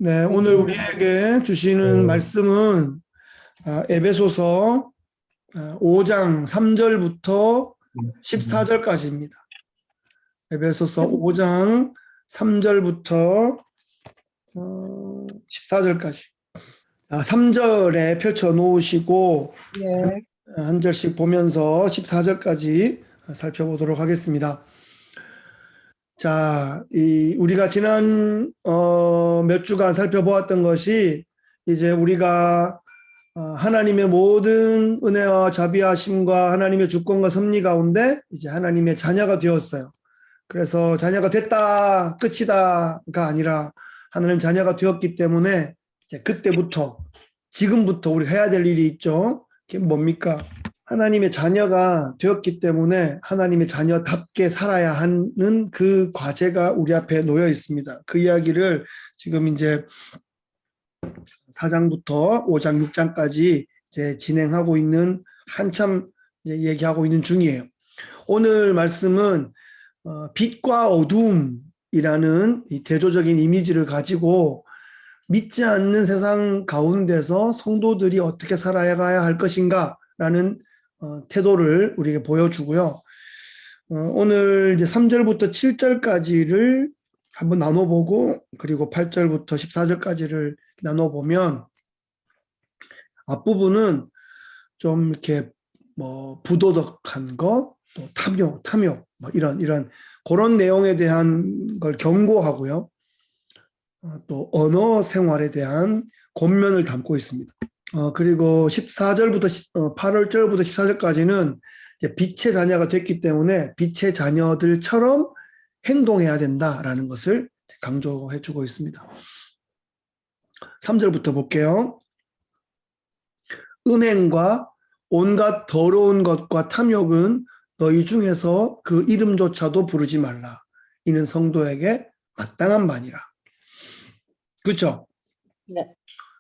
네, 오늘 우리에게 주시는 말씀은 에베소서 5장 3절부터 14절까지입니다. 에베소서 5장 3절부터 14절까지. 3절에 펼쳐 놓으시고 예. 한 절씩 보면서 14절까지 살펴보도록 하겠습니다. 자, 우리가 지난 몇 주간 살펴보았던 것이 이제 우리가 하나님의 모든 은혜와 자비하심과 하나님의 주권과 섭리 가운데 이제 하나님의 자녀가 되었어요. 그래서 자녀가 됐다, 끝이다가 아니라 하나님 자녀가 되었기 때문에 이제 그때부터 지금부터 우리가 해야 될 일이 있죠. 그게 뭡니까? 하나님의 자녀가 되었기 때문에 하나님의 자녀답게 살아야 하는 그 과제가 우리 앞에 놓여 있습니다. 그 이야기를 지금 이제 4장부터 5장, 6장까지 이제 진행하고 있는 한참 이제 얘기하고 있는 중이에요. 오늘 말씀은 빛과 어둠이라는 이 대조적인 이미지를 가지고 믿지 않는 세상 가운데서 성도들이 어떻게 살아가야 할 것인가라는 태도를 우리에게 보여주고요. 오늘 이제 3절부터 7절까지를 한번 나눠보고 그리고 8절부터 14절까지를 나눠보면 앞부분은 좀 이렇게 뭐 부도덕한 거, 또 탐욕 뭐 이런 그런 내용에 대한 걸 경고하고요. 또 언어 생활에 대한 권면을 담고 있습니다. 그리고 14절부터 8절부터 14절까지는 이제 빛의 자녀가 됐기 때문에 빛의 자녀들처럼 행동해야 된다라는 것을 강조해 주고 있습니다. 3절부터 볼게요. 음행과 온갖 더러운 것과 탐욕은 너희 중에서 그 이름조차도 부르지 말라. 이는 성도에게 마땅한 바니라. 그렇죠? 네.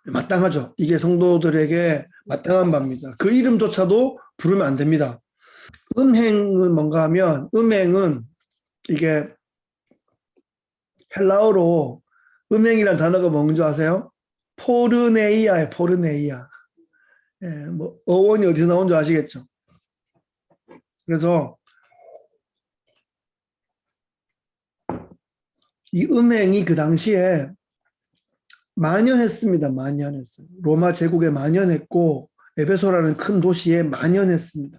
마땅하죠. 이게 성도들에게 마땅한 바입니다. 그 이름조차도 부르면 안 됩니다. 음행은 뭔가 하면 음행은 이게 헬라어로 음행이라는 단어가 뭔지 아세요? 포르네이아예요. 포르네이아. 예, 뭐 어원이 어디서 나온 줄 아시겠죠? 그래서 이 음행이 그 당시에 만연했습니다. 만연했어요. 로마 제국에 만연했고 에베소라는 큰 도시에 만연했습니다.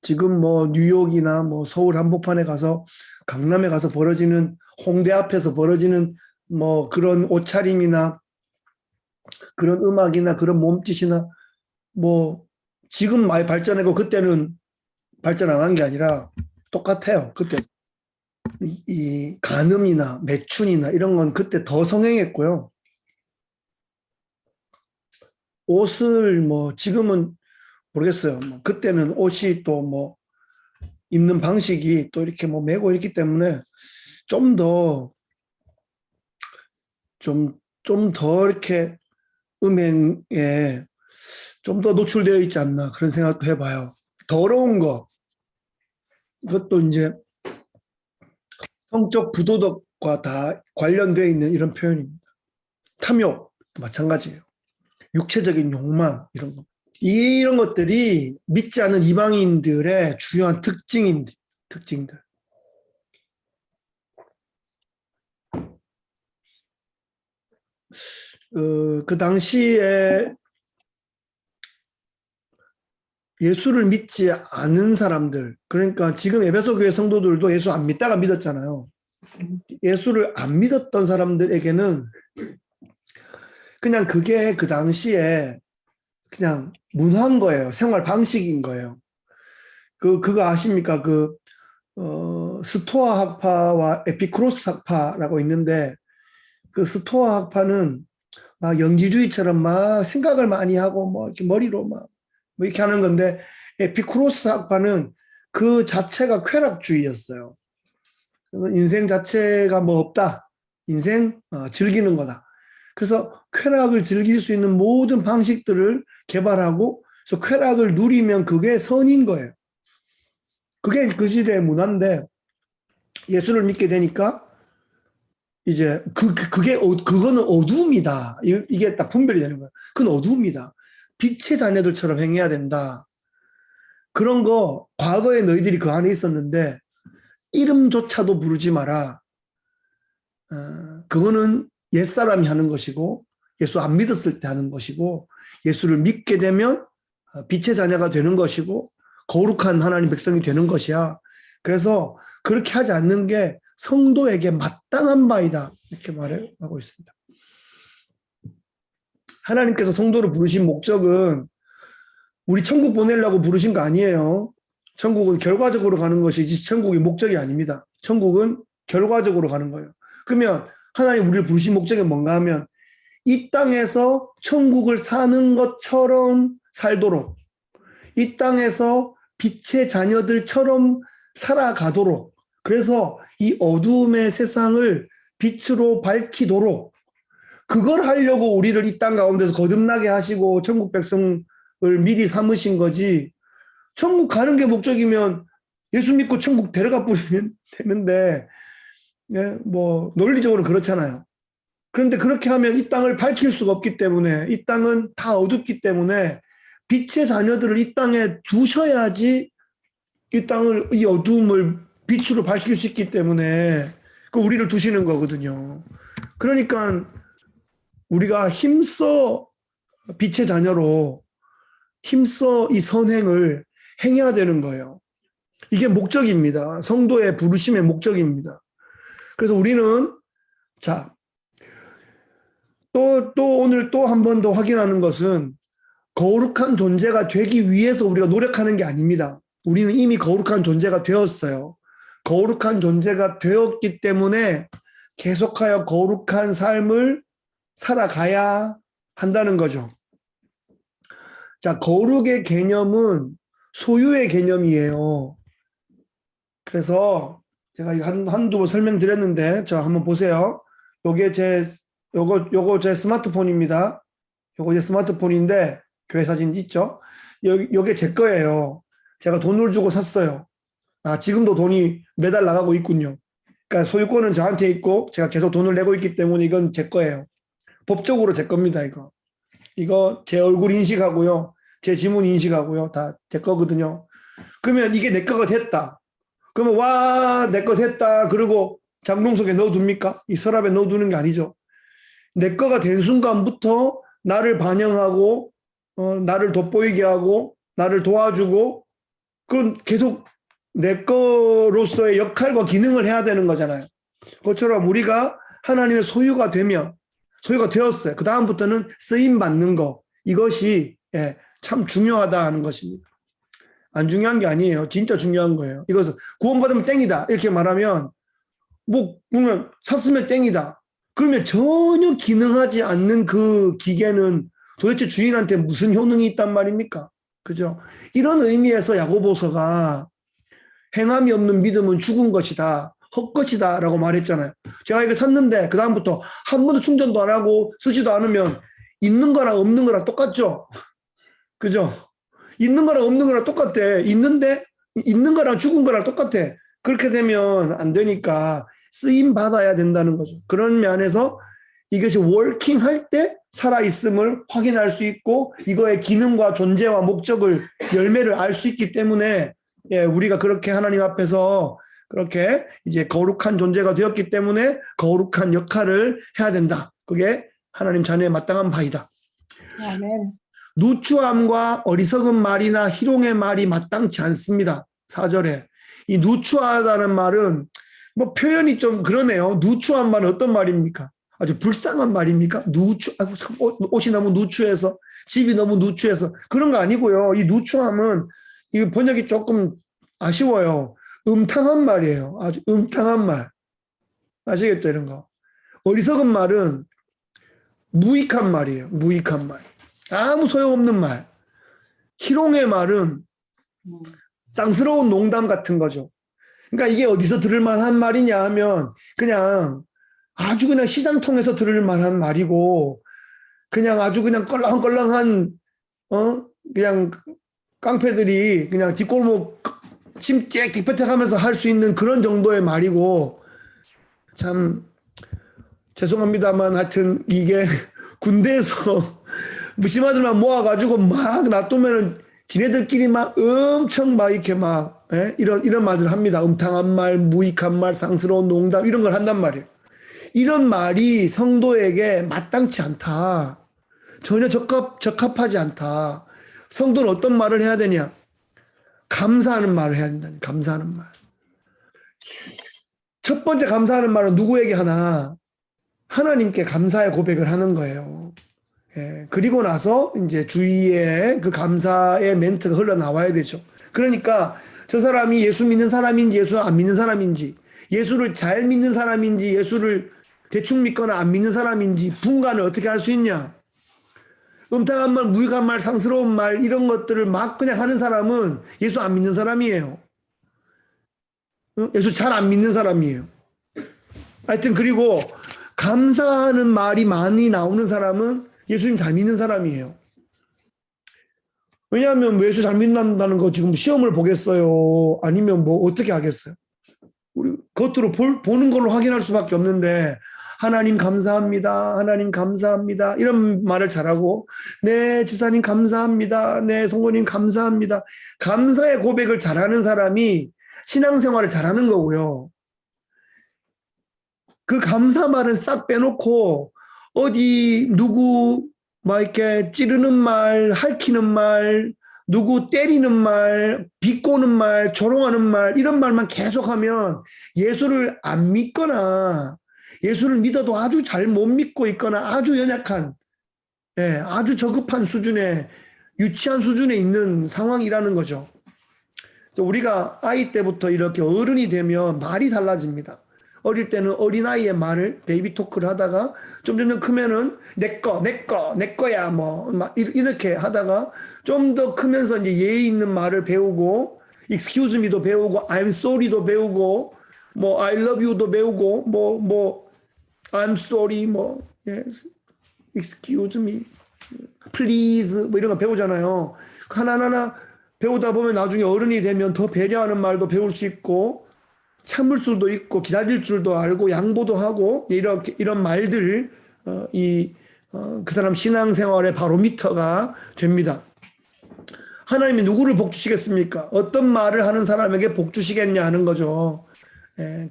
지금 뭐 뉴욕이나 뭐 서울 한복판에 가서 강남에 가서 벌어지는 홍대 앞에서 벌어지는 뭐 그런 옷차림이나 그런 음악이나 그런 몸짓이나 뭐 지금 많이 발전하고 그때는 발전 안 한 게 아니라 똑같아요. 그때 이 간음이나 매춘이나 이런 건 그때 더 성행했고요. 옷을 뭐 지금은 모르겠어요. 뭐 그때는 옷이 또 뭐 입는 방식이 또 이렇게 뭐 매고 있기 때문에 좀 더 이렇게 음행에 좀 더 노출되어 있지 않나 그런 생각도 해봐요. 더러운 것, 그것도 이제 성적 부도덕과 다 관련되어 있는 이런 표현입니다. 탐욕 마찬가지예요. 육체적인 욕망 이런 거. 이런 것들이 믿지 않는 이방인들의 주요한 특징들. 그 당시에 예수를 믿지 않은 사람들, 그러니까 지금 에베소 교회 성도들도 예수 안 믿다가 믿었잖아요. 예수를 안 믿었던 사람들에게는 그냥 그게 그 당시에 그냥 문화인 거예요. 생활 방식인 거예요. 그거 아십니까? 스토아 학파와 에피쿠로스 학파라고 있는데 그 스토아 학파는 막 영지주의처럼 막 생각을 많이 하고 뭐 이렇게 머리로 막 뭐 이렇게 하는 건데 에피쿠로스 학파는 그 자체가 쾌락주의였어요. 인생 자체가 뭐 없다. 인생 즐기는 거다. 그래서 쾌락을 즐길 수 있는 모든 방식들을 개발하고 그래서 쾌락을 누리면 그게 선인 거예요. 그게 그 시대의 문화인데 예수를 믿게 되니까 이제 그거는 어두움이다. 이게 딱 분별이 되는 거예요. 그건 어두움이다. 빛의 자녀들처럼 행해야 된다. 그런 거 과거에 너희들이 그 안에 있었는데 이름조차도 부르지 마라. 그거는 옛사람이 하는 것이고 예수 안 믿었을 때 하는 것이고 예수를 믿게 되면 빛의 자녀가 되는 것이고 거룩한 하나님 백성이 되는 것이야. 그래서 그렇게 하지 않는 게 성도에게 마땅한 바이다. 이렇게 말하고 있습니다. 하나님께서 성도를 부르신 목적은 우리 천국 보내려고 부르신 거 아니에요. 천국은 결과적으로 가는 것이지 천국이 목적이 아닙니다. 천국은 결과적으로 가는 거예요. 그러면 하나님 우리를 부르신 목적이 뭔가 하면 이 땅에서 천국을 사는 것처럼 살도록, 이 땅에서 빛의 자녀들처럼 살아가도록, 그래서 이 어두움의 세상을 빛으로 밝히도록 그걸 하려고 우리를 이 땅 가운데서 거듭나게 하시고 천국 백성을 미리 삼으신 거지. 천국 가는 게 목적이면 예수 믿고 천국 데려가 버리면 되는데, 예, 뭐 논리적으로 그렇잖아요. 그런데 그렇게 하면 이 땅을 밝힐 수가 없기 때문에, 이 땅은 다 어둡기 때문에 빛의 자녀들을 이 땅에 두셔야지 이 땅을, 이 어두움을 빛으로 밝힐 수 있기 때문에 그 우리를 두시는 거거든요. 그러니까 우리가 힘써 빛의 자녀로 힘써 이 선행을 행해야 되는 거예요. 이게 목적입니다. 성도의 부르심의 목적입니다. 그래서 우리는 자, 또 오늘 또 한 번 더 확인하는 것은 거룩한 존재가 되기 위해서 우리가 노력하는 게 아닙니다. 우리는 이미 거룩한 존재가 되었어요. 거룩한 존재가 되었기 때문에 계속하여 거룩한 삶을 살아가야 한다는 거죠. 자, 거룩의 개념은 소유의 개념이에요. 그래서 제가 한두 번 설명드렸는데, 자, 한번 보세요. 요게 요거 제 스마트폰입니다. 요거 제 스마트폰인데, 교회 사진 있죠? 요게 제 거예요. 제가 돈을 주고 샀어요. 지금도 돈이 매달 나가고 있군요. 그러니까 소유권은 저한테 있고, 제가 계속 돈을 내고 있기 때문에 이건 제 거예요. 법적으로 제 겁니다, 이거. 이거 제 얼굴 인식하고요. 제 지문 인식하고요. 다 제 거거든요. 그러면 이게 내 거가 됐다. 그러면 와, 내 거 됐다. 그리고 장롱 속에 넣어둡니까? 이 서랍에 넣어두는 게 아니죠. 내 거가 된 순간부터 나를 반영하고 나를 돋보이게 하고 나를 도와주고 그건 계속 내 거로서의 역할과 기능을 해야 되는 거잖아요. 그것처럼 우리가 하나님의 소유가 되었어요. 그 다음부터는 쓰임 받는 거, 이것이 참 중요하다 하는 것입니다. 안 중요한 게 아니에요. 진짜 중요한 거예요. 이것은 구원받으면 땡이다 이렇게 말하면 그러면 샀으면 땡이다. 그러면 전혀 기능하지 않는 그 기계는 도대체 주인한테 무슨 효능이 있단 말입니까? 그죠? 이런 의미에서 야고보서가 행함이 없는 믿음은 죽은 것이다. 헛것이다 라고 말했잖아요. 제가 이거 샀는데 그 다음부터 한 번도 충전도 안 하고 쓰지도 않으면 있는 거랑 없는 거랑 똑같죠? 그죠? 있는 거랑 없는 거랑 똑같아. 있는 거랑 죽은 거랑 똑같아. 그렇게 되면 안 되니까 쓰임 받아야 된다는 거죠. 그런 면에서 이것이 워킹할 때 살아있음을 확인할 수 있고 이거의 기능과 존재와 목적을 열매를 알 수 있기 때문에 우리가 그렇게 하나님 앞에서 그렇게 이제 거룩한 존재가 되었기 때문에 거룩한 역할을 해야 된다. 그게 하나님 자녀의 마땅한 바이다. 아멘. 누추함과 어리석은 말이나 희롱의 말이 마땅치 않습니다. 4절에. 이 누추하다는 말은 뭐 표현이 좀 그러네요. 누추한 말은 어떤 말입니까? 아주 불쌍한 말입니까? 옷이 너무 누추해서, 집이 너무 누추해서 그런 거 아니고요. 이 누추함은 이 번역이 조금 아쉬워요. 음탕한 말이에요. 아주 음탕한 말. 아시겠죠? 이런 거. 어리석은 말은 무익한 말이에요. 무익한 말. 아무 소용없는 말. 희롱의 말은 쌍스러운 농담 같은 거죠. 그러니까 이게 어디서 들을 만한 말이냐 하면 그냥 아주 그냥 시장통에서 들을 만한 말이고 그냥 아주 그냥 껄렁껄렁한 그냥 깡패들이 그냥 뒷골목 침찍 뒷배택하면서 할 수 있는 그런 정도의 말이고 참 죄송합니다만 하여튼 이게 군대에서 무심하들만 모아가지고 막 놔두면은 지네들끼리 막 엄청 막 이렇게 막 이런 말들 합니다. 음탕한 말, 무익한 말, 상스러운 농담 이런 걸 한단 말이에요. 이런 말이 성도에게 마땅치 않다. 전혀 적합하지 않다. 성도는 어떤 말을 해야 되냐? 감사하는 말을 해야 된다. 감사하는 말. 첫 번째 감사하는 말은 누구에게 하나? 하나님께 감사의 고백을 하는 거예요. 예, 그리고 나서 이제 주위에 그 감사의 멘트가 흘러나와야 되죠. 그러니까 저 사람이 예수 믿는 사람인지 예수 안 믿는 사람인지, 예수를 잘 믿는 사람인지 예수를 대충 믿거나 안 믿는 사람인지 분간을 어떻게 할 수 있냐? 음탕한 말, 무익한 말, 상스러운 말 이런 것들을 막 그냥 하는 사람은 예수 안 믿는 사람이에요. 예수 잘 안 믿는 사람이에요. 하여튼 그리고 감사하는 말이 많이 나오는 사람은 예수님 잘 믿는 사람이에요. 왜냐하면 예수 잘 믿는다는 거 지금 시험을 보겠어요? 아니면 뭐 어떻게 하겠어요? 우리 겉으로 보는 걸로 확인할 수밖에 없는데 하나님 감사합니다. 하나님 감사합니다. 이런 말을 잘하고 네 집사님 감사합니다. 네 성도님 감사합니다. 감사의 고백을 잘하는 사람이 신앙생활을 잘하는 거고요. 그 감사 말은 싹 빼놓고 어디 누구 막 이렇게 찌르는 말, 핥히는 말, 누구 때리는 말, 비꼬는 말, 조롱하는 말 이런 말만 계속하면 예수를 안 믿거나 예수를 믿어도 아주 잘 못 믿고 있거나 아주 연약한 아주 저급한 수준의 유치한 수준에 있는 상황이라는 거죠. 우리가 아이 때부터 이렇게 어른이 되면 말이 달라집니다. 어릴 때는 어린아이의 말을 베이비 토크를 하다가 점점 크면은 내 거야 뭐 막 이렇게 하다가 좀 더 크면서 이제 예의 있는 말을 배우고 excuse me도 배우고 I'm sorry도 배우고 뭐 I love you도 배우고 뭐 I'm sorry 뭐 excuse me please 뭐 이런 거 배우잖아요. 하나하나 배우다 보면 나중에 어른이 되면 더 배려하는 말도 배울 수 있고 참을 수도 있고 기다릴 줄도 알고 양보도 하고 이런 말들 그 사람 신앙생활의 바로미터가 됩니다. 하나님이 누구를 복 주시겠습니까? 어떤 말을 하는 사람에게 복 주시겠냐 하는 거죠.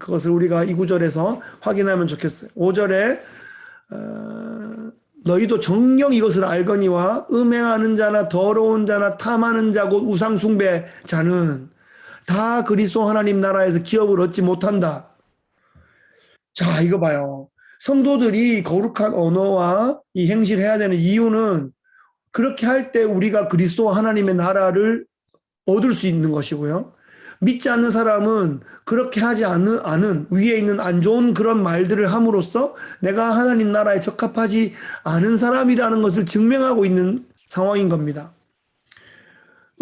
그것을 우리가 이 구절에서 확인하면 좋겠어요. 5절에 너희도 정녕 이것을 알거니와 음행하는 자나 더러운 자나 탐하는 자 곧 우상 숭배자는 다 그리스도 하나님 나라에서 기업을 얻지 못한다. 자, 이거 봐요. 성도들이 거룩한 언어와 이 행실을 해야 되는 이유는 그렇게 할 때 우리가 그리스도 하나님의 나라를 얻을 수 있는 것이고요. 믿지 않는 사람은 그렇게 하지 않은 위에 있는 안 좋은 그런 말들을 함으로써 내가 하나님 나라에 적합하지 않은 사람이라는 것을 증명하고 있는 상황인 겁니다.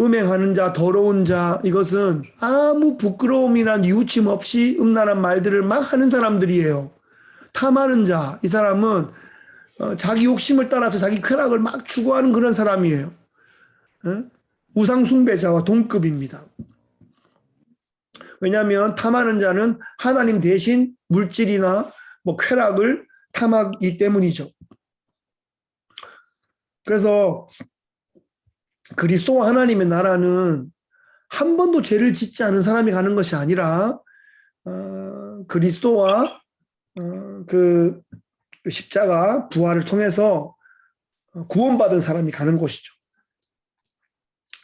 음행하는 자, 더러운 자, 이것은 아무 부끄러움이나 뉘우침 없이 음란한 말들을 막 하는 사람들이에요. 탐하는 자, 이 사람은 자기 욕심을 따라서 자기 쾌락을 막 추구하는 그런 사람이에요. 우상 숭배자와 동급입니다. 왜냐하면 탐하는 자는 하나님 대신 물질이나 뭐 쾌락을 탐하기 때문이죠. 그래서 그리스도 하나님의 나라는 한 번도 죄를 짓지 않은 사람이 가는 것이 아니라 그리스도와 그 십자가 부활을 통해서 구원받은 사람이 가는 곳이죠.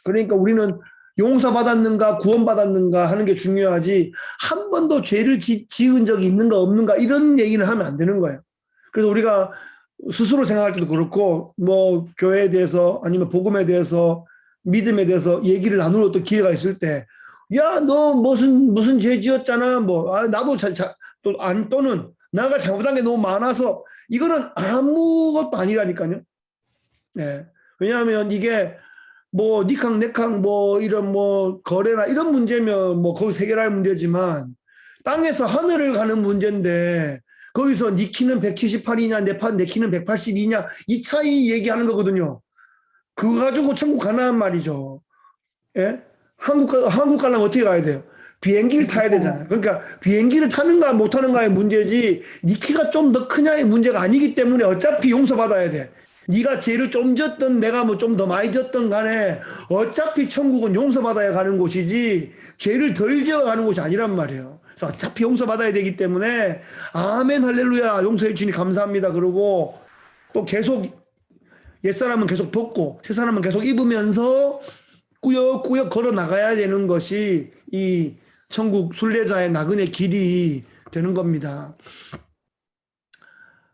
그러니까 우리는 용서받았는가 구원받았는가 하는 게 중요하지 한 번도 죄를 지은 적이 있는가 없는가 이런 얘기를 하면 안 되는 거예요. 그래서 우리가 스스로 생각할 때도 그렇고 뭐 교회에 대해서 아니면 복음에 대해서 믿음에 대해서 얘기를 나눌 어떤 기회가 있을 때 야, 너 무슨 죄 지었잖아. 뭐 나도 또는 나가 잘못한 게 너무 많아서 이거는 아무것도 아니라니까요. 네. 왜냐하면 이게 뭐 니캉 내캉 뭐 이런 뭐 거래나 이런 문제면 뭐 거기서 해결할 문제지만 땅에서 하늘을 가는 문제인데 거기서 니 키는 178이냐 내 키는 182냐 이 차이 얘기하는 거거든요. 그거 가지고 천국 가나한 말이죠. 예? 한국 가려면 어떻게 가야 돼요? 비행기를 타야 되잖아요. 그러니까 비행기를 타는가 못 타는가의 문제지 네 키가 좀 더 크냐의 문제가 아니기 때문에 어차피 용서받아야 돼. 네가 죄를 좀 졌든 내가 뭐 좀 더 많이 졌든 간에 어차피 천국은 용서받아야 가는 곳이지 죄를 덜 지어 가는 곳이 아니란 말이에요. 그래서 어차피 용서받아야 되기 때문에 아멘 할렐루야 용서해 주니 감사합니다. 그러고 또 계속 옛사람은 계속 벗고 새사람은 계속 입으면서 꾸역꾸역 걸어 나가야 되는 것이 이 천국 순례자의 나그네 길이 되는 겁니다.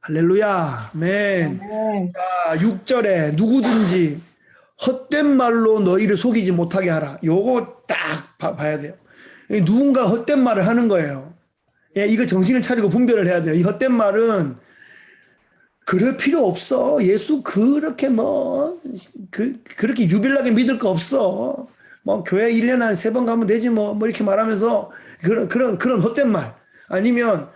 할렐루야. 아멘. 아멘. 자, 6절에 누구든지 헛된 말로 너희를 속이지 못하게 하라. 요거 딱 봐야 돼요. 누군가 헛된 말을 하는 거예요. 예, 이거 정신을 차리고 분별을 해야 돼요. 이 헛된 말은 그럴 필요 없어. 예수 그렇게 그렇게 유별나게 믿을 거 없어. 뭐 교회 1년에 한 3번 가면 되지 뭐 이렇게 말하면서 그런 헛된 말. 아니면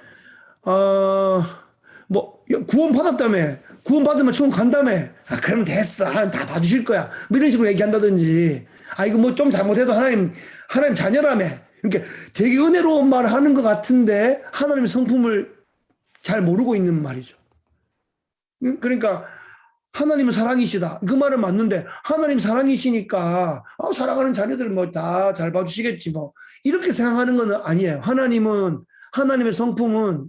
뭐 구원 받았다며. 구원 받으면 천국 간다며. 아, 그럼 됐어. 하나님 다 봐주실 거야. 뭐 이런 식으로 얘기한다든지. 아, 이거 뭐 좀 잘못해도 하나님 자녀라며. 그러니까 되게 은혜로운 말을 하는 것 같은데 하나님의 성품을 잘 모르고 있는 말이죠. 그러니까 하나님은 사랑이시다. 그 말은 맞는데 하나님 사랑이시니까 사랑하는 자녀들 뭐 다 잘 봐주시겠지 뭐 이렇게 생각하는 건 아니에요. 하나님의 성품은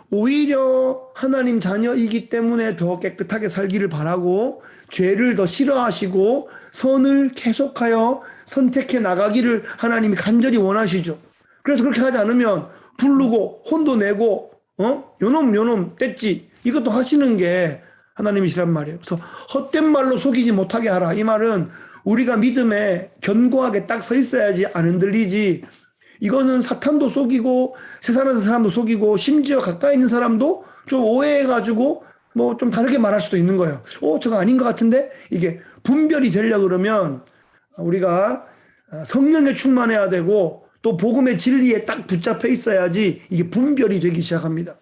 오히려 하나님 자녀이기 때문에 더 깨끗하게 살기를 바라고 죄를 더 싫어하시고 선을 계속하여 선택해 나가기를 하나님이 간절히 원하시죠. 그래서 그렇게 하지 않으면 부르고 혼도 내고 요놈 뗐지 이것도 하시는 게 하나님이시란 말이에요. 그래서 헛된 말로 속이지 못하게 하라. 이 말은 우리가 믿음에 견고하게 딱 서 있어야지 안 흔들리지. 이거는 사탄도 속이고 세상의 사람도 속이고 심지어 가까이 있는 사람도 좀 오해해가지고 뭐 좀 다르게 말할 수도 있는 거예요. 저거 아닌 것 같은데 이게 분별이 되려 그러면 우리가 성령에 충만해야 되고 또 복음의 진리에 딱 붙잡혀 있어야지 이게 분별이 되기 시작합니다.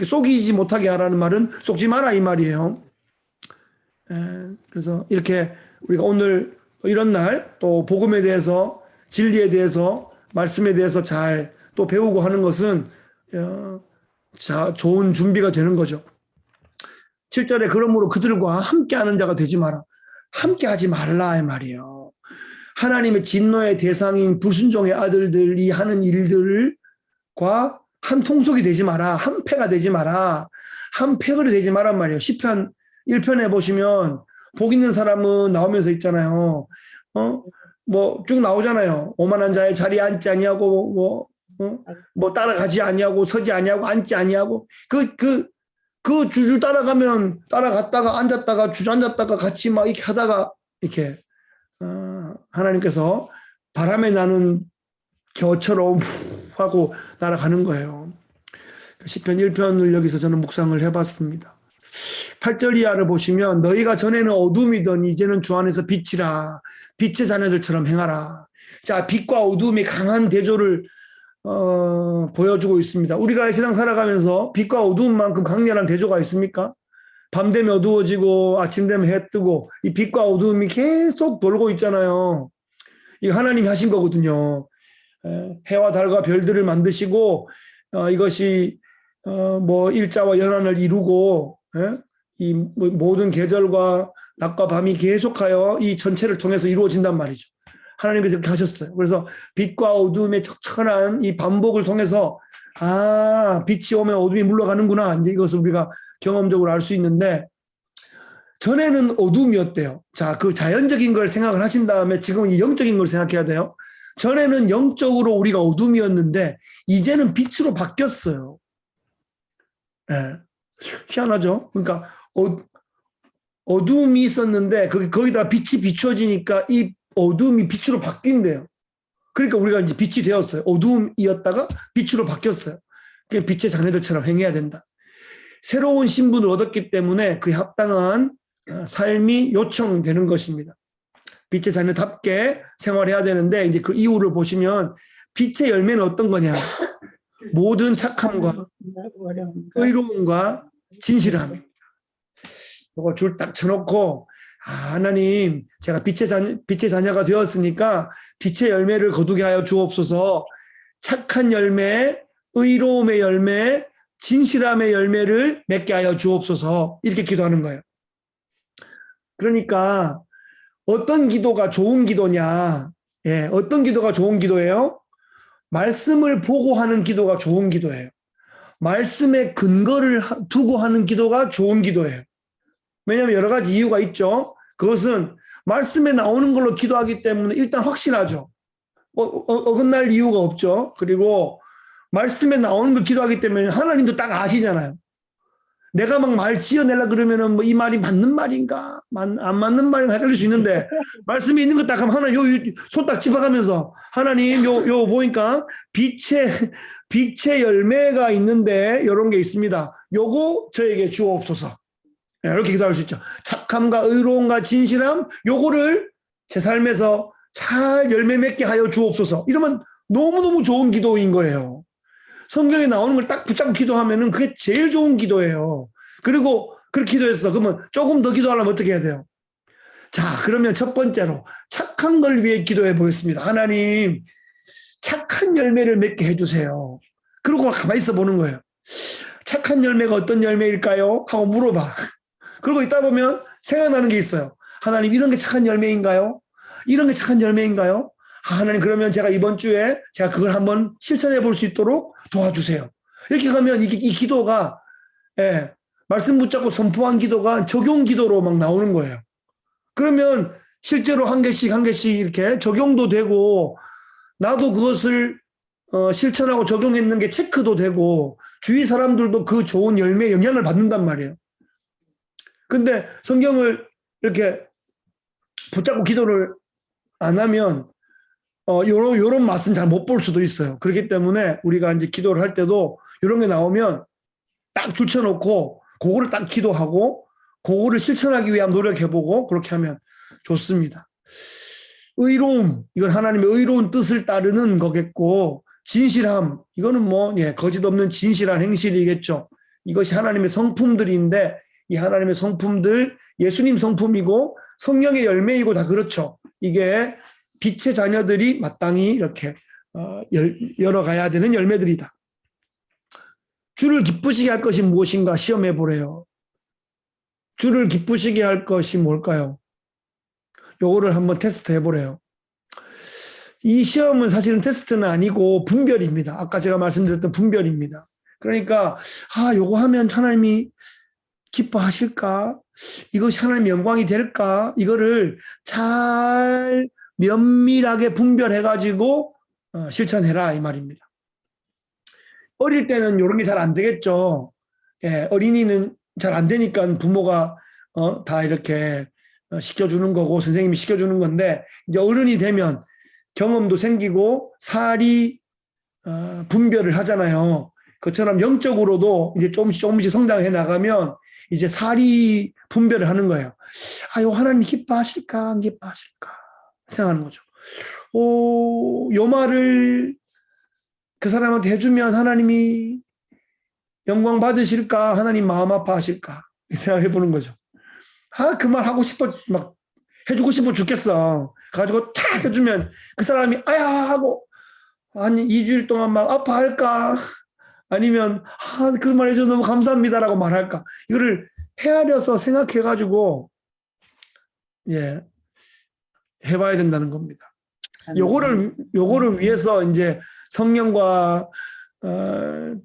속이지 못하게 하라는 말은 속지 마라 이 말이에요. 그래서 이렇게 우리가 오늘 이런 날 또 복음에 대해서 진리에 대해서 말씀에 대해서 잘 또 배우고 하는 것은 좋은 준비가 되는 거죠. 7절에 그러므로 그들과 함께하는 자가 되지 마라. 함께하지 말라 이 말이에요. 하나님의 진노의 대상인 불순종의 아들들이 하는 일들과 한 통속이 되지 마라. 한 패가 되지 마라. 한 패거리 되지 마란 말이에요. 시편 1편에 보시면 복 있는 사람은 나오면서 있잖아요. 뭐 쭉 나오잖아요. 오만한 자의 자리에 앉지 아니하고 뭐 따라가지 아니하고 서지 아니하고 앉지 아니하고 그 줄줄 따라가면 따라갔다가 앉았다가 주저앉았다가 같이 막 이렇게 하다가 이렇게 하나님께서 바람에 나는 겨처럼 하고 날아가는 거예요. 시편 1편을 여기서 저는 묵상을 해봤습니다. 8절 이하를 보시면 너희가 전에는 어둠이더니 이제는 주 안에서 빛이라. 빛의 자녀들처럼 행하라. 자, 빛과 어둠이 강한 대조를 보여주고 있습니다. 우리가 이 세상 살아가면서 빛과 어두움만큼 강렬한 대조가 있습니까? 밤 되면 어두워지고 아침 되면 해 뜨고 이 빛과 어두움이 계속 돌고 있잖아요. 이거 하나님이 하신 거거든요. 해와 달과 별들을 만드시고 이것이 뭐 일자와 연한을 이루고 이 모든 계절과 낮과 밤이 계속하여 이 전체를 통해서 이루어진단 말이죠. 하나님께서 그렇게 하셨어요. 그래서 빛과 어둠의 척척한 이 반복을 통해서 빛이 오면 어둠이 물러가는구나. 이제 이것을 우리가 경험적으로 알 수 있는데 전에는 어둠이었대요. 자, 그 자연적인 걸 생각을 하신 다음에 지금은 영적인 걸 생각해야 돼요. 전에는 영적으로 우리가 어둠이었는데 이제는 빛으로 바뀌었어요. 네. 희한하죠? 그러니까 어둠이 있었는데 거기다 빛이 비춰지니까 이 어둠이 빛으로 바뀐대요. 그러니까 우리가 이제 빛이 되었어요. 어둠이었다가 빛으로 바뀌었어요. 그게 빛의 자녀들처럼 행해야 된다. 새로운 신분을 얻었기 때문에 그에 합당한 삶이 요청되는 것입니다. 빛의 자녀답게 생활해야 되는데 이제 그 이유를 보시면 빛의 열매는 어떤 거냐? 모든 착함과 의로움과 진실함. 이거 줄 딱 쳐놓고 하나님, 제가 빛의 자녀가 되었으니까 빛의 열매를 거두게 하여 주옵소서. 착한 열매, 의로움의 열매, 진실함의 열매를 맺게 하여 주옵소서. 이렇게 기도하는 거예요. 그러니까 어떤 기도가 좋은 기도냐? 예, 어떤 기도가 좋은 기도예요? 말씀을 보고 하는 기도가 좋은 기도예요. 말씀에 근거를 두고 하는 기도가 좋은 기도예요. 왜냐하면 여러 가지 이유가 있죠. 그것은 말씀에 나오는 걸로 기도하기 때문에 일단 확실하죠. 어긋날 이유가 없죠. 그리고 말씀에 나오는 걸 기도하기 때문에 하나님도 딱 아시잖아요. 내가 막 말 지어내려 그러면은 뭐 이 말이 맞는 말인가, 안 맞는 말인가 헷갈릴 수 있는데, 말씀이 있는 거 딱 하면 하나님 손 딱 집어가면서 하나님 요 보니까 빛의 열매가 있는데 이런 게 있습니다. 요거 저에게 주옵소서. 이렇게 기도할 수 있죠. 착함과 의로움과 진실함, 요거를 제 삶에서 잘 열매 맺게 하여 주옵소서. 이러면 너무너무 좋은 기도인 거예요. 성경에 나오는 걸 딱 붙잡고 기도하면은 그게 제일 좋은 기도예요. 그리고 그렇게 기도했어. 그러면 조금 더 기도하려면 어떻게 해야 돼요? 자, 그러면 첫 번째로 착한 걸 위해 기도해 보겠습니다. 하나님, 착한 열매를 맺게 해주세요. 그러고 가만히 있어 보는 거예요. 착한 열매가 어떤 열매일까요? 하고 물어봐. 그러고 있다 보면 생각나는 게 있어요. 하나님, 이런 게 착한 열매인가요? 이런 게 착한 열매인가요? 하나님, 그러면 제가 이번 주에 제가 그걸 한번 실천해 볼 수 있도록 도와주세요. 이렇게 가면 이 기도가, 예, 말씀 붙잡고 선포한 기도가 적용 기도로 막 나오는 거예요. 그러면 실제로 한 개씩 이렇게 적용도 되고, 나도 그것을 실천하고 적용했는 게 체크도 되고, 주위 사람들도 그 좋은 열매에 영향을 받는단 말이에요. 근데 성경을 이렇게 붙잡고 기도를 안 하면 요런 맛은 잘 못 볼 수도 있어요. 그렇기 때문에 우리가 이제 기도를 할 때도 이런 게 나오면 딱 줄쳐놓고 그거를 딱 기도하고 그거를 실천하기 위한 노력해보고 그렇게 하면 좋습니다. 의로움, 이건 하나님의 의로운 뜻을 따르는 거겠고, 진실함, 이거는 뭐 거짓 없는 진실한 행실이겠죠. 이것이 하나님의 성품들인데 이 하나님의 성품들, 예수님 성품이고 성령의 열매이고 다 그렇죠. 이게 빛의 자녀들이 마땅히 이렇게 열어가야 되는 열매들이다. 주를 기쁘시게 할 것이 무엇인가 시험해 보래요. 주를 기쁘시게 할 것이 뭘까요? 요거를 한번 테스트 해보래요. 이 시험은 사실은 테스트는 아니고 분별입니다. 아까 제가 말씀드렸던 분별입니다. 그러니까 요거 하면 하나님이 기뻐하실까? 이것이 하나님의 영광이 될까? 이거를 잘 면밀하게 분별해가지고 실천해라 이 말입니다. 어릴 때는 이런 게 잘 안 되겠죠. 예, 어린이는 잘 안 되니까 부모가 다 이렇게 시켜주는 거고 선생님이 시켜주는 건데, 이제 어른이 되면 경험도 생기고 살이 분별을 하잖아요. 그처럼 영적으로도 이제 조금씩 성장해 나가면 이제 살이 분별을 하는 거예요. 요 하나님 기뻐하실까 안 기뻐하실까 생각하는 거죠. 요 말을 그 사람한테 해주면 하나님이 영광 받으실까, 하나님 마음 아파하실까 생각해 보는 거죠. 그 말 하고 싶어, 막 해주고 싶어 죽겠어. 가지고 탁 해주면 그 사람이 아야 하고 한 2주일 동안 막 아파할까, 아니면 그 말 해줘서 너무 감사합니다라고 말할까. 이거를 헤아려서 생각해가지고 해봐야 된다는 겁니다. 요거를 위해서 이제 성령과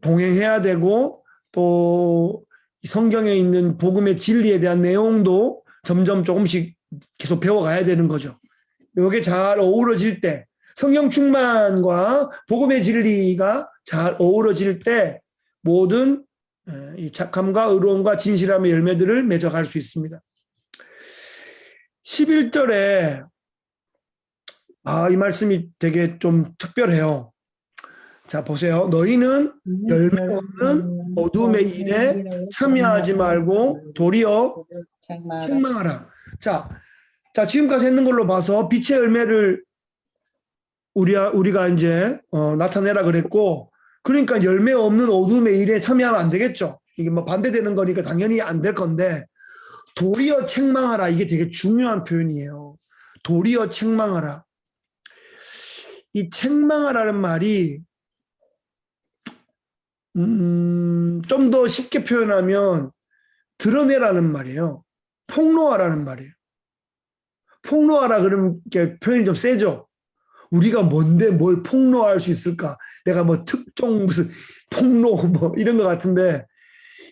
동행해야 되고, 또 성경에 있는 복음의 진리에 대한 내용도 점점 조금씩 계속 배워가야 되는 거죠. 요게 잘 어우러질 때, 성령 충만과 복음의 진리가 잘 어우러질 때 모든 이 착함과 의로움과 진실함의 열매들을 맺어갈 수 있습니다. 11절에 이 말씀이 되게 좀 특별해요. 자, 보세요. 너희는 열매 없는 어둠의 일에 참여하지 말고 도리어 책망하라. 자, 지금까지 했는 걸로 봐서 빛의 열매를 우리가 이제 나타내라 그랬고, 그러니까 열매 없는 어둠의 일에 참여하면 안 되겠죠. 이게 뭐 반대되는 거니까 당연히 안 될 건데, 도리어 책망하라. 이게 되게 중요한 표현이에요. 도리어 책망하라. 이 책망하라는 말이 좀 더 쉽게 표현하면 드러내라는 말이에요. 폭로하라는 말이에요. 폭로하라 그러면 표현이 좀 세죠. 우리가 뭔데 뭘 폭로할 수 있을까? 내가 뭐 특종 무슨 폭로 뭐 이런 것 같은데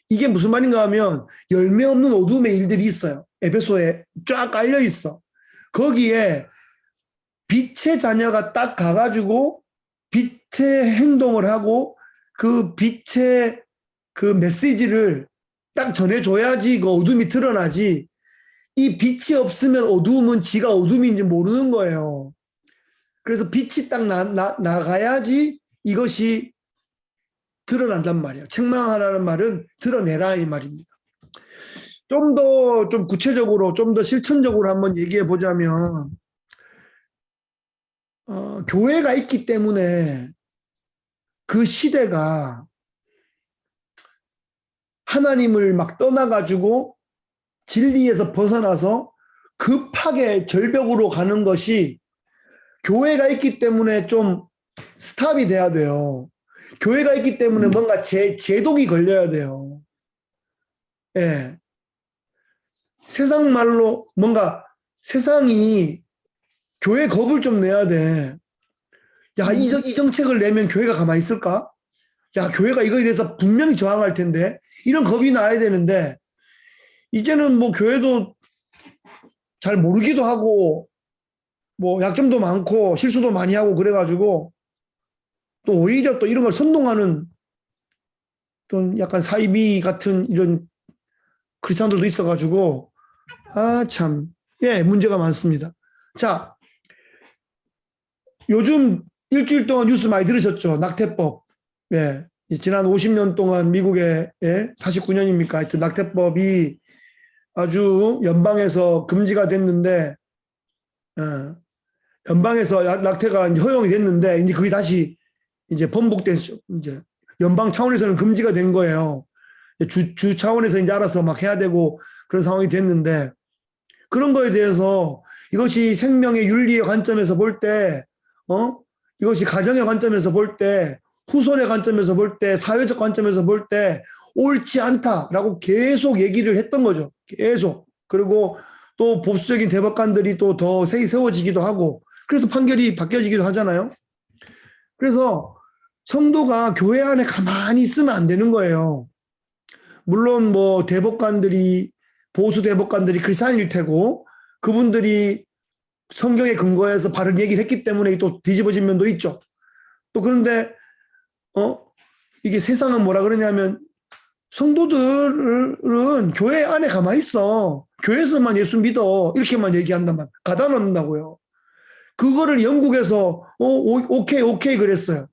이게 무슨 말인가 하면 열매 없는 어둠의 일들이 있어요. 에베소에 쫙 깔려 있어. 거기에 빛의 자녀가 딱 가가지고 빛의 행동을 하고 그 빛의 그 메시지를 딱 전해줘야지 그 어둠이 드러나지. 이 빛이 없으면 어둠은 지가 어둠인지 모르는 거예요. 그래서 빛이 딱 나가야지 이것이 드러난단 말이에요. 책망하라는 말은 드러내라 이 말입니다. 좀 더 좀 구체적으로 좀 더 실천적으로 한번 얘기해 보자면 교회가 있기 때문에 그 시대가 하나님을 막 떠나가지고 진리에서 벗어나서 급하게 절벽으로 가는 것이 교회가 있기 때문에 좀 스탑이 돼야 돼요. 교회가 있기 때문에 뭔가 제독이 걸려야 돼요. 예. 세상 말로 뭔가 세상이 교회 겁을 좀 내야 돼. 야, 이 정책을 내면 교회가 가만히 있을까? 야, 교회가 이거에 대해서 분명히 저항할 텐데. 이런 겁이 나야 되는데, 이제는 뭐 교회도 잘 모르기도 하고, 뭐 약점도 많고, 실수도 많이 하고 그래가지고, 또 오히려 또 이런 걸 선동하는 또 약간 사이비 같은 이런 크리스찬들도 있어가지고, 아, 참, 예, 문제가 많습니다. 자, 요즘 일주일 동안 뉴스 많이 들으셨죠? 낙태법. 예. 지난 50년 동안 미국의 49년입니까? 하여튼 낙태법이 아주 연방에서 금지가 됐는데, 연방에서 낙태가 허용이 됐는데, 이제 그게 다시 이제 번복된, 이제 연방 차원에서는 금지가 된 거예요. 주 차원에서 이제 알아서 막 해야 되고 그런 상황이 됐는데, 그런 거에 대해서 이것이 생명의 윤리의 관점에서 볼 때, 이것이 가정의 관점에서 볼 때, 후손의 관점에서 볼 때, 사회적 관점에서 볼 때 옳지 않다라고 계속 얘기를 했던 거죠. 계속. 그리고 또 보수적인 대법관들이 또 더 세워지기도 하고 그래서 판결이 바뀌어지기도 하잖아요. 그래서 성도가 교회 안에 가만히 있으면 안 되는 거예요. 물론 뭐 대법관들이 보수 대법관들이 크리스찬일 테고 그분들이 성경에 근거해서 바른 얘기를 했기 때문에 또 뒤집어진 면도 있죠. 또 그런데 이게 세상은 뭐라 그러냐면 성도들은 교회 안에 가만히 있어. 교회에서만 예수 믿어. 이렇게만 얘기한단 말. 가다 놓는다고요. 그거를 영국에서 오케이 그랬어요.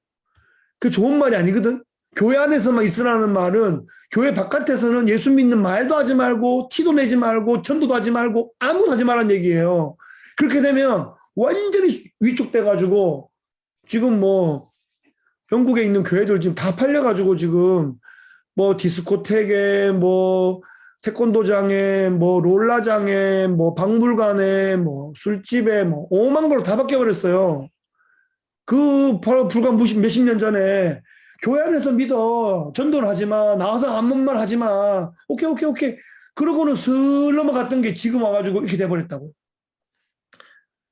그 좋은 말이 아니거든. 교회 안에서만 있으라는 말은 교회 바깥에서는 예수 믿는 말도 하지 말고 티도 내지 말고 전도도 하지 말고 아무도 하지 말라는 얘기예요. 그렇게 되면 완전히 위축돼가지고 지금 뭐 영국에 있는 교회들 지금 다 팔려가지고 지금 뭐 디스코텍에 뭐 태권도장에 뭐 롤라장에 뭐 박물관에 뭐 술집에 뭐 오만 걸로 다 바뀌어버렸어요. 그 바로 불과 몇십 년 전에 교회 안에서 믿어. 전도를 하지 마. 나와서 아무말 하지 마. 오케이. 그러고는 슬 넘어갔던 게 지금 와가지고 이렇게 돼버렸다고.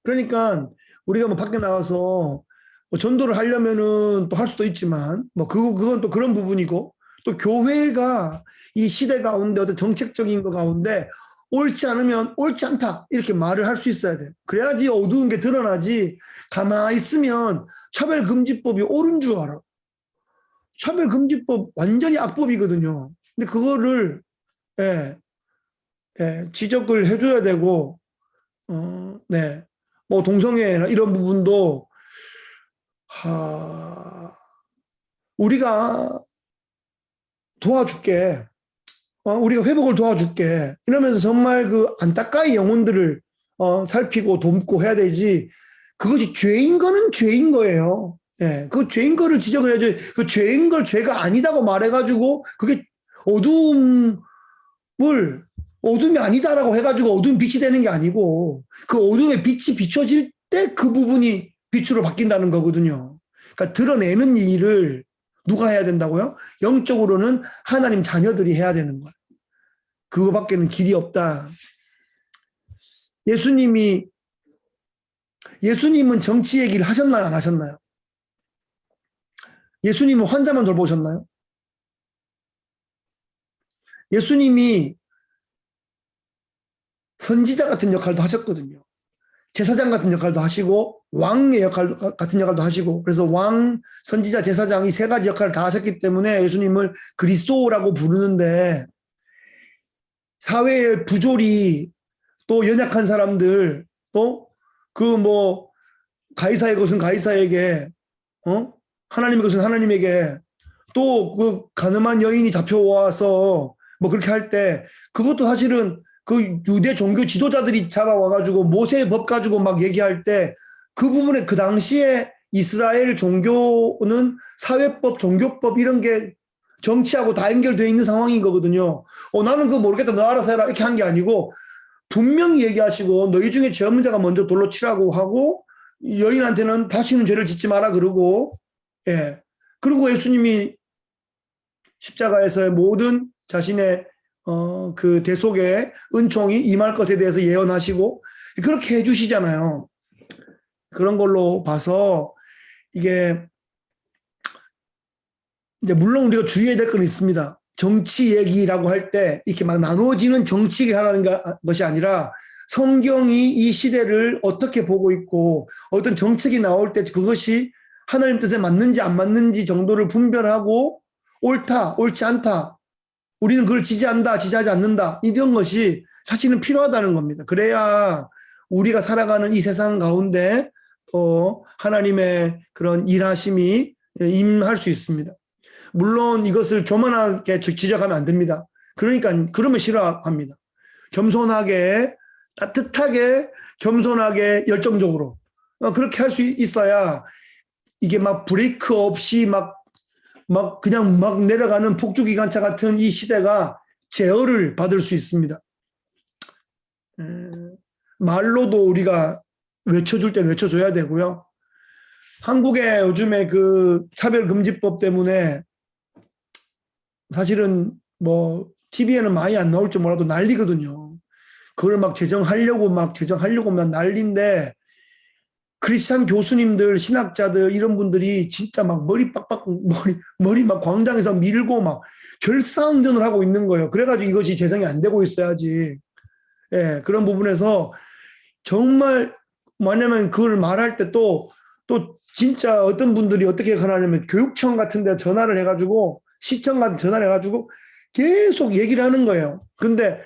그러니까 우리가 뭐 밖에 나와서 뭐 전도를 하려면은 또 할 수도 있지만 뭐 그건 또 그런 부분이고 또 교회가 이 시대 가운데 어떤 정책적인 거 가운데 옳지 않으면 옳지 않다 이렇게 말을 할 수 있어야 돼요. 그래야지 어두운 게 드러나지 가만히 있으면 차별금지법이 옳은 줄 알아. 차별금지법 완전히 악법이거든요. 근데 그거를 지적을 해줘야 되고 네. 뭐 동성애나 이런 부분도 우리가 도와줄게. 우리가 회복을 도와줄게. 이러면서 정말 그 안타까이 영혼들을 살피고 돕고 해야 되지. 그것이 죄인 거는 죄인 거예요. 예, 그 죄인 거를 지적을 해야죠. 그 죄인 걸 죄가 아니다고 말해가지고 그게 어두움을 어둠이 아니다라고 해가지고 어둠이 빛이 되는 게 아니고 그 어둠의 빛이 비춰질 때 그 부분이 빛으로 바뀐다는 거거든요. 그러니까 드러내는 일을 누가 해야 된다고요? 영적으로는 하나님 자녀들이 해야 되는 거예요. 그거밖에는 길이 없다. 예수님은 정치 얘기를 하셨나요? 안 하셨나요? 예수님은 환자만 돌보셨나요? 예수님이 선지자 같은 역할도 하셨거든요. 제사장 같은 역할도 하시고 왕의 역할 같은 역할도 하시고 그래서 왕, 선지자, 제사장이 세 가지 역할을 다 하셨기 때문에 예수님을 그리스도라고 부르는데 사회의 부조리 또 연약한 사람들 또 그 뭐 가이사의 것은 가이사에게 하나님의 것은 하나님에게 또 그 가늠한 여인이 잡혀와서 뭐 그렇게 할 때 그것도 사실은 그 유대 종교 지도자들이 잡아와가지고 모세의 법 가지고 막 얘기할 때 그 부분에 그 당시에 이스라엘 종교는 사회법, 종교법 이런 게 정치하고 다 연결되어 있는 상황인 거거든요. 나는 그거 모르겠다. 너 알아서 해라. 이렇게 한 게 아니고 분명히 얘기하시고 너희 중에 죄 없는 자가 먼저 돌로 치라고 하고 여인한테는 다시는 죄를 짓지 마라 그러고 예. 그리고 예수님이 십자가에서의 모든 자신의 그 대속의 은총이 임할 것에 대해서 예언하시고 그렇게 해주시잖아요. 그런 걸로 봐서 이게 이제 물론 우리가 주의해야 될 건 있습니다. 정치 얘기라고 할 때 이렇게 막 나누어지는 정치 얘기를 하라는 것이 아니라 성경이 이 시대를 어떻게 보고 있고 어떤 정책이 나올 때 그것이 하나님 뜻에 맞는지 안 맞는지 정도를 분별하고 옳다, 옳지 않다. 우리는 그걸 지지한다, 지지하지 않는다. 이런 것이 사실은 필요하다는 겁니다. 그래야 우리가 살아가는 이 세상 가운데 하나님의 그런 일하심이 임할 수 있습니다. 물론 이것을 교만하게 지적하면 안 됩니다. 그러니까 그러면 싫어합니다. 겸손하게, 따뜻하게, 겸손하게, 열정적으로 그렇게 할 수 있어야 이게 막 브레이크 없이 막 그냥 막 내려가는 폭주기관차 같은 이 시대가 제어를 받을 수 있습니다. 말로도 우리가 외쳐줄 때는 외쳐줘야 되고요. 한국의 요즘에 그 차별금지법 때문에 사실은 뭐 TV에는 많이 안 나올지 몰라도 난리거든요. 그걸 막 제정하려고 난리인데 크리스찬 교수님들, 신학자들 이런 분들이 진짜 막 머리 빡빡 머리 막 광장에서 밀고 막 결사항전을 하고 있는 거예요. 그래가지고 이것이 제정이 안 되고 있어야지. 예, 그런 부분에서 정말 뭐냐면 그걸 말할 때 또 진짜 어떤 분들이 어떻게 하냐면 교육청 같은 데 전화를 해가지고 시청 같은 전화를 해가지고 계속 얘기를 하는 거예요. 근데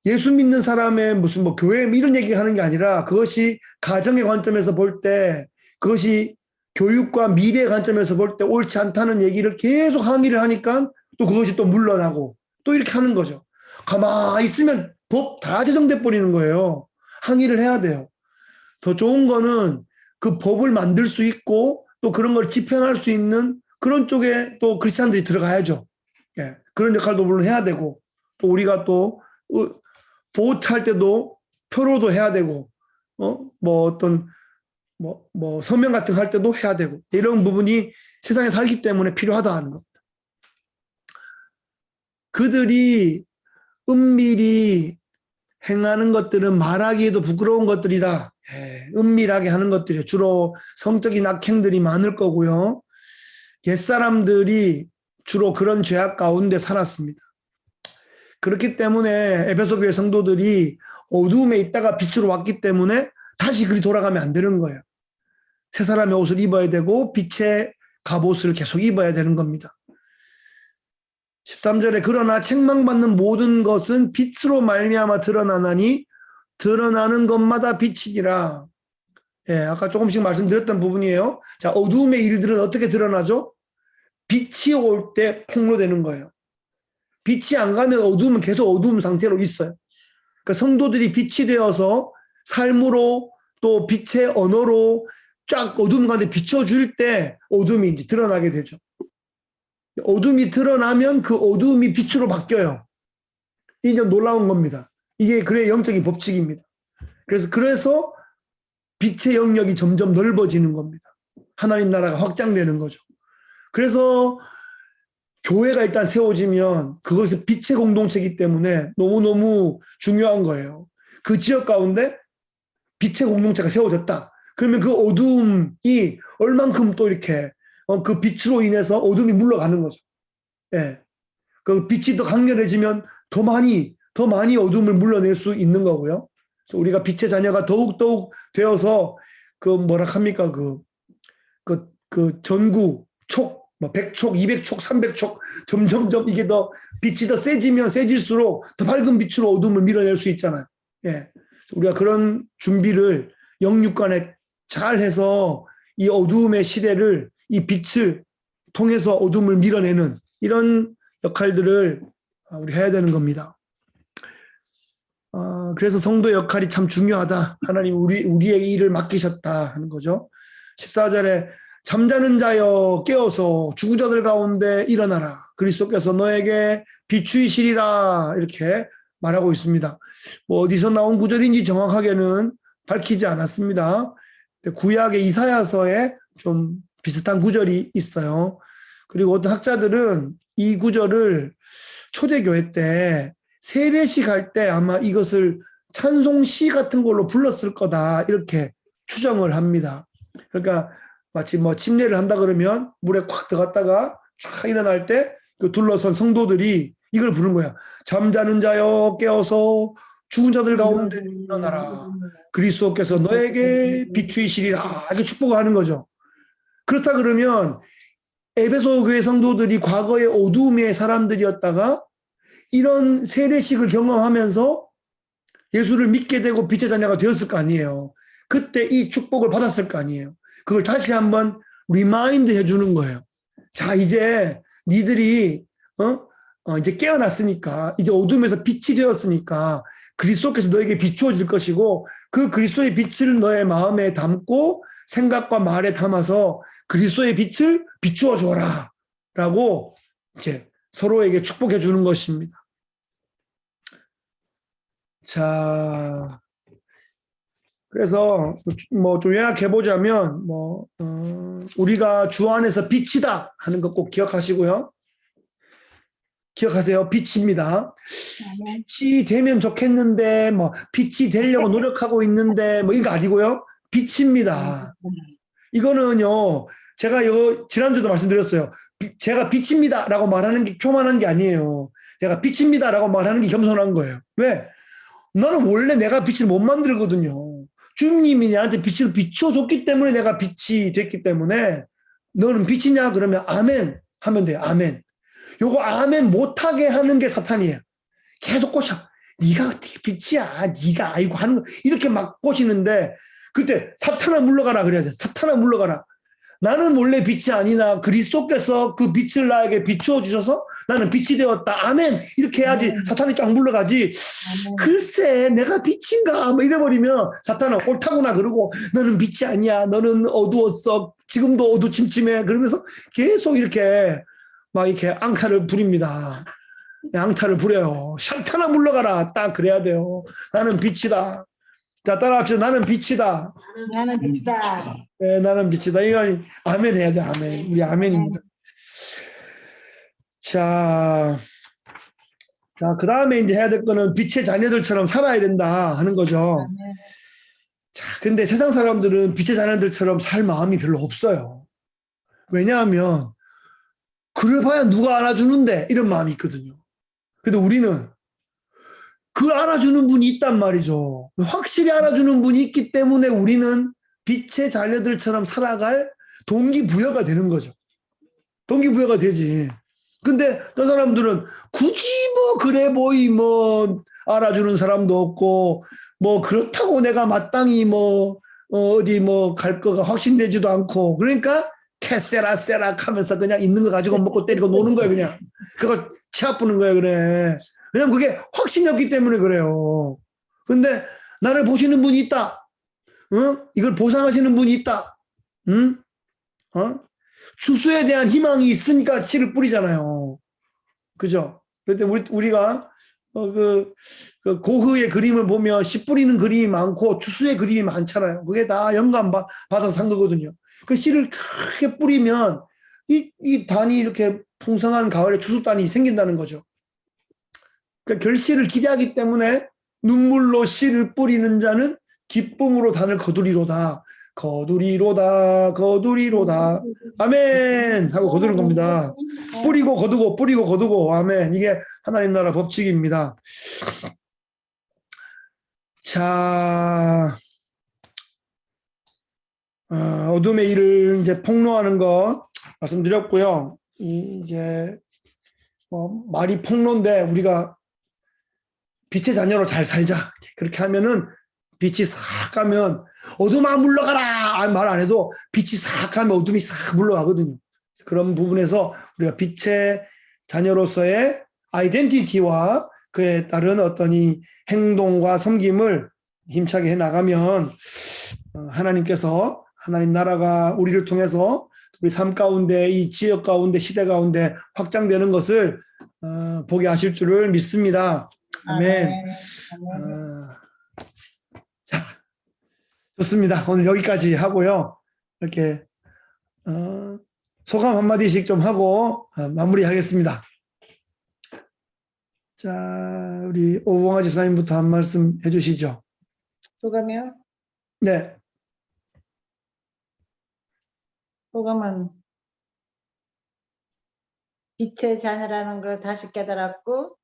예수 믿는 사람의 무슨 뭐 교회 이런 얘기 하는 게 아니라 그것이 가정의 관점에서 볼 때 그것이 교육과 미래의 관점에서 볼 때 옳지 않다는 얘기를 계속 항의를 하니까 또 그것이 또 물러나고 또 이렇게 하는 거죠. 가만히 있으면 법 다 제정돼 버리는 거예요. 항의를 해야 돼요. 더 좋은 거는 그 법을 만들 수 있고 또 그런 걸 집행할 수 있는 그런 쪽에 또 크리스찬들이 들어가야죠. 예, 그런 역할도 물론 해야 되고 또 우리가 또 보트할 때도 표로도 해야 되고 뭐 어떤 뭐 서명 같은 거 할 때도 해야 되고 이런 부분이 세상에 살기 때문에 필요하다는 겁니다. 그들이 은밀히 행하는 것들은 말하기에도 부끄러운 것들이다. 은밀하게 하는 것들이 주로 성적인 악행들이 많을 거고요. 옛사람들이 주로 그런 죄악 가운데 살았습니다. 그렇기 때문에 에베소 교회 성도들이 어두움에 있다가 빛으로 왔기 때문에 다시 그리 돌아가면 안 되는 거예요. 새 사람의 옷을 입어야 되고 빛의 갑옷을 계속 입어야 되는 겁니다. 13절에 그러나 책망받는 모든 것은 빛으로 말미암아 드러나나니 드러나는 것마다 빛이니라. 예, 아까 조금씩 말씀드렸던 부분이에요. 자, 어두움의 일들은 어떻게 드러나죠? 빛이 올 때 폭로되는 거예요. 빛이 안 가면 어두움은 계속 어두움 상태로 있어요. 그러니까 성도들이 빛이 되어서 삶으로 또 빛의 언어로 쫙 어두움 가운데 비춰줄 때 어둠이 이제 드러나게 되죠. 어둠이 드러나면 그 어둠이 빛으로 바뀌어요. 이게 놀라운 겁니다. 이게 그의 영적인 법칙입니다. 그래서 빛의 영역이 점점 넓어지는 겁니다. 하나님 나라가 확장되는 거죠. 그래서 교회가 일단 세워지면 그것이 빛의 공동체이기 때문에 너무너무 중요한 거예요. 그 지역 가운데 빛의 공동체가 세워졌다. 그러면 그 어두움이 얼만큼 또 이렇게 그 빛으로 인해서 어둠이 물러가는 거죠. 예. 그 빛이 더 강렬해지면 더 많이 어둠을 물러낼 수 있는 거고요. 그래서 우리가 빛의 자녀가 더욱 되어서 그 뭐라 합니까? 그 전구, 촉, 뭐 100촉, 200촉, 300촉 점점점 이게 더 빛이 더 세지면 세질수록 더 밝은 빛으로 어둠을 밀어낼 수 있잖아요. 예. 우리가 그런 준비를 영육간에 잘 해서 이 어두움의 시대를 이 빛을 통해서 어둠을 밀어내는 이런 역할들을 우리 해야 되는 겁니다. 그래서 성도 역할이 참 중요하다. 하나님 우리에게 일을 맡기셨다 하는 거죠. 14절에 잠자는 자여 깨어서 죽은 자들 가운데 일어나라. 그리스도께서 너에게 비추이시리라. 이렇게 말하고 있습니다. 뭐 어디서 나온 구절인지 정확하게는 밝히지 않았습니다. 구약의 이사야서에 좀 비슷한 구절이 있어요. 그리고 어떤 학자들은 이 구절을 초대교회 때 세례식 할 때 아마 이것을 찬송시 같은 걸로 불렀을 거다 이렇게 추정을 합니다. 그러니까 마치 뭐 침례를 한다 그러면 물에 콱 들어갔다가 쫙 일어날 때 그 둘러선 성도들이 이걸 부른 거야. 잠자는 자여 깨어서 죽은 자들 가운데 일어나라. 그리스도께서 너에게 비추이시리라. 이렇게 축복을 하는 거죠. 그렇다 그러면 에베소 교회 성도들이 과거의 어두움의 사람들이었다가 이런 세례식을 경험하면서 예수를 믿게 되고 빛의 자녀가 되었을 거 아니에요. 그때 이 축복을 받았을 거 아니에요. 그걸 다시 한번 리마인드 해주는 거예요. 자, 이제 니들이 이제 깨어났으니까 이제 어둠에서 빛이 되었으니까 그리스도께서 너에게 비추어질 것이고 그 그리스도의 빛을 너의 마음에 담고 생각과 말에 담아서 그리스도의 빛을 비추어 줘라 라고 이제 서로에게 축복해 주는 것입니다. 자, 그래서 뭐 좀 요약해 보자면 우리가 주 안에서 빛이다 하는 거 꼭 기억하시고요. 기억하세요. 빛입니다. 빛이 되면 좋겠는데 뭐 빛이 되려고 노력하고 있는데 뭐 이거 아니고요. 빛입니다. 이거는요. 제가 지난주도 말씀드렸어요. 제가 빛입니다라고 말하는 게 교만한 게 아니에요. 제가 빛입니다라고 말하는 게 겸손한 거예요. 왜? 나는 원래 내가 빛을 못 만들거든요. 주님이 나한테 빛을 비춰줬기 때문에 내가 빛이 됐기 때문에 너는 빛이냐? 그러면 아멘 하면 돼요. 아멘. 요거 아멘 못하게 하는 게 사탄이에요. 계속 꼬셔. 네가 어떻게 빛이야? 네가 아이고 하는 거 이렇게 막 꼬시는데 그때 사탄아 물러가라 그래야 돼. 사탄아 물러가라. 나는 원래 빛이 아니나 그리스도께서 그 빛을 나에게 비추어 주셔서 나는 빛이 되었다. 아멘. 이렇게 해야지 사탄이 쫙 물러가지. 글쎄 내가 빛인가 뭐 이래버리면 사탄은 옳다구나 그러고 너는 빛이 아니야. 너는 어두웠어. 지금도 어두침침해. 그러면서 계속 이렇게 막 이렇게 앙탈을 부립니다. 앙탈을 부려요. 사탄아 물러가라. 딱 그래야 돼요. 나는 빛이다. 자, 따라합시다. 나는 빛이다. 나는 빛이다. 네, 나는 빛이다. 이거 아멘 해야 돼. 아멘. 우리 아멘입니다. 자, 그 다음에 이제 해야 될 거는 빛의 자녀들처럼 살아야 된다 하는 거죠. 자, 근데 세상 사람들은 빛의 자녀들처럼 살 마음이 별로 없어요. 왜냐하면 그래봐야 누가 안아주는데 이런 마음이 있거든요. 근데 우리는 그 알아주는 분이 있단 말이죠. 확실히 알아주는 분이 있기 때문에 우리는 빛의 자녀들처럼 살아갈 동기부여가 되는 거죠. 동기부여가 되지. 근데 저 사람들은 굳이 뭐 그래 보이 뭐 알아주는 사람도 없고 뭐 그렇다고 내가 마땅히 뭐 어디 뭐 갈 거가 확신되지도 않고 그러니까 캐세라세락 하면서 그냥 있는 거 가지고 먹고 때리고 노는 거예요. 그냥 그거 치 아프는 거예요. 그래. 왜냐면 그게 확신이 없기 때문에 그래요. 근데 나를 보시는 분이 있다. 이걸 보상하시는 분이 있다. 추수에 대한 희망이 있으니까 씨를 뿌리잖아요. 그죠? 그때 우리가 그 고흐의 그림을 보면 씨 뿌리는 그림이 많고 추수의 그림이 많잖아요. 그게 다 영감 받아서 산 거거든요. 그 씨를 크게 뿌리면 이 단이 이렇게 풍성한 가을에 추수단이 생긴다는 거죠. 그러니까 결실을 기대하기 때문에 눈물로 씨를 뿌리는 자는 기쁨으로 단을 거두리로다. 거두리로다. 거두리로다. 아멘 하고 거두는 겁니다. 뿌리고 거두고 뿌리고 거두고 아멘. 이게 하나님 나라 법칙입니다. 자, 어둠의 일을 이제 폭로하는 거 말씀드렸고요. 이제 말이 폭로인데 우리가 빛의 자녀로 잘 살자. 그렇게 하면은 빛이 싹 가면 어둠아 물러가라 말 안 해도 빛이 싹 가면 어둠이 싹 물러가거든요. 그런 부분에서 우리가 빛의 자녀로서의 아이덴티티와 그에 따른 어떤 이 행동과 섬김을 힘차게 해 나가면 하나님께서 하나님 나라가 우리를 통해서 우리 삶 가운데 이 지역 가운데 시대 가운데 확장되는 것을 보게 하실 줄을 믿습니다. 아멘. 자, 좋습니다. 오늘 여기까지 하고요. 이렇게 소감 한마디씩 좀 하고 마무리하겠습니다. 자, 우리 오봉아 집사님부터 한 말씀 해주시죠. 소감이요? 네. 소감은 빛의 자녀라는 걸 다시 깨달았고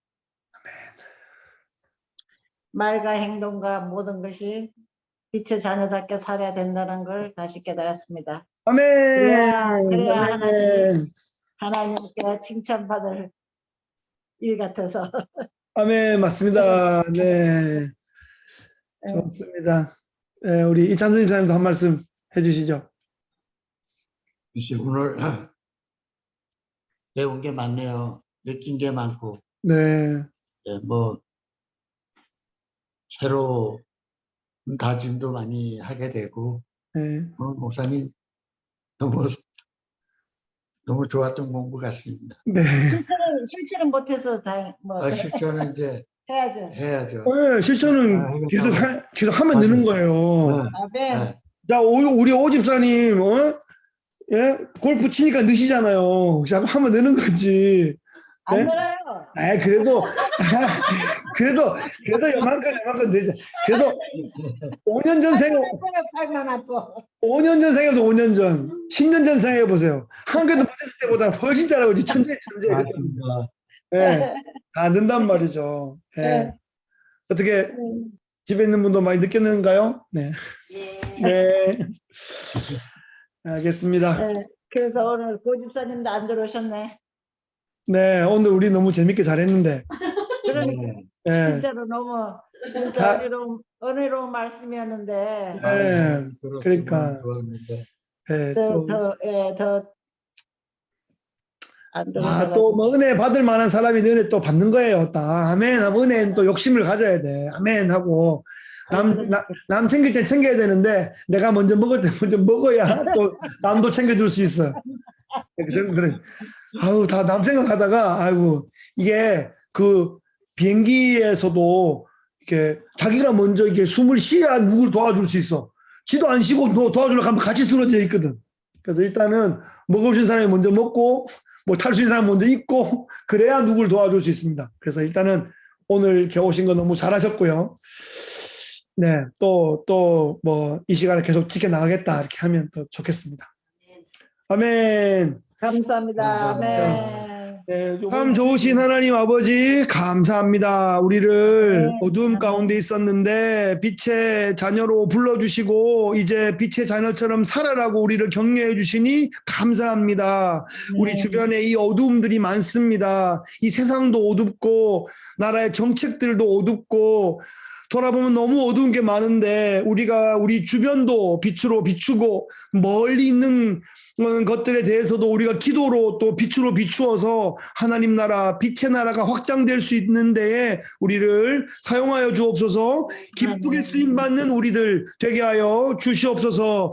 말과 행동과 모든 것이 빛의 자녀답게 살아야 된다는 걸 다시 깨달았습니다. 아멘. 그래야 아멘. 하나님께 칭찬받을 일 같아서. 아멘. 맞습니다. 네. 좋습니다. 네, 우리 이찬선 집사님도 한 말씀 해주시죠. 글쎄, 오늘 배운 게 많네요. 느낀 게 많고, 네. 뭐 새로 다짐도 많이 하게 되고, 네. 목사님 너무 좋았던 공부 같습니다. 네. 실천은 못해서 실천은 이제 해야죠. 네, 실천은 계속 하면 되는 거예요. 아멘. 자, 우리 오 집사님, 예? 골프 치니까 느시잖아요. 자꾸 하면 느는 거지. 안 네? 들어요. 그래도 요만큼 늘자. 그래도 5년 전 생각, 팔만 아파. 5년 전 생각해보세요. 5년 전, 10년 전 생각해보세요. 한 개도 못했을 때보다 훨씬 잘하고 천재. 맞습니다. 네, 다 는단 말이죠. 네. 어떻게 집에 있는 분도 많이 느꼈는가요? 네. 네. 알겠습니다. 네. 그래서 오늘 고집사님도 안 들어오셨네. 네, 오늘 우리 너무 재밌게 잘했는데. 그러니까 네. 진짜로 너무 진짜 은혜로운 말씀이었는데. 네, 그러니까. 네, 또 뭐 은혜 받을 만한 사람이 은혜 또 받는 거예요. 딱 아멘. 은혜는 또 욕심을 가져야 돼. 아멘 하고 남 챙길 때 챙겨야 되는데 내가 먼저 먹을 때 먼저 먹어야 또 남도 챙겨줄 수 있어. 그래. 아우 다 남 생각하다가 아이고 이게 그 비행기에서도 이렇게 자기가 먼저 이게 숨을 쉬어야 누굴 도와줄 수 있어. 지도 안 쉬고 너 도와주려고 하면 같이 쓰러져 있거든. 그래서 일단은 먹을 수 있는 사람이 먼저 먹고 뭐 탈 수 있는 사람 먼저 있고 그래야 누굴 도와줄 수 있습니다. 그래서 일단은 오늘 이렇게 오신 거 너무 잘하셨고요. 네, 또 뭐 이 시간을 계속 지켜나가겠다 이렇게 하면 더 좋겠습니다. 아멘. 감사합니다. 아멘. 네, 참 좋으신 하나님 아버지 감사합니다. 우리를 어두움 가운데 있었는데 빛의 자녀로 불러주시고 이제 빛의 자녀처럼 살아라고 우리를 격려해 주시니 감사합니다. 우리 주변에 이 어두움들이 많습니다. 이 세상도 어둡고 나라의 정책들도 어둡고 돌아보면 너무 어두운 게 많은데 우리가 우리 주변도 빛으로 비추고 멀리 있는 것들에 대해서도 우리가 기도로 또 빛으로 비추어서 하나님 나라 빛의 나라가 확장될 수 있는 데에 우리를 사용하여 주옵소서. 기쁘게 쓰임받는 우리들 되게 하여 주시옵소서.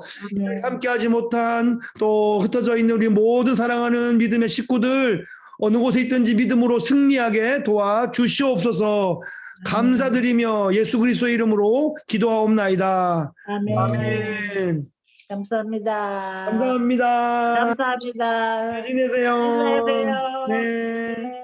함께하지 못한 또 흩어져 있는 우리 모든 사랑하는 믿음의 식구들 어느 곳에 있든지 믿음으로 승리하게 도와 주시옵소서. 감사드리며 예수 그리스도의 이름으로 기도하옵나이다. 아멘. 아멘. 감사합니다. 감사합니다. 감사합니다. 잘 지내세요. 안녕히 계세요. 네.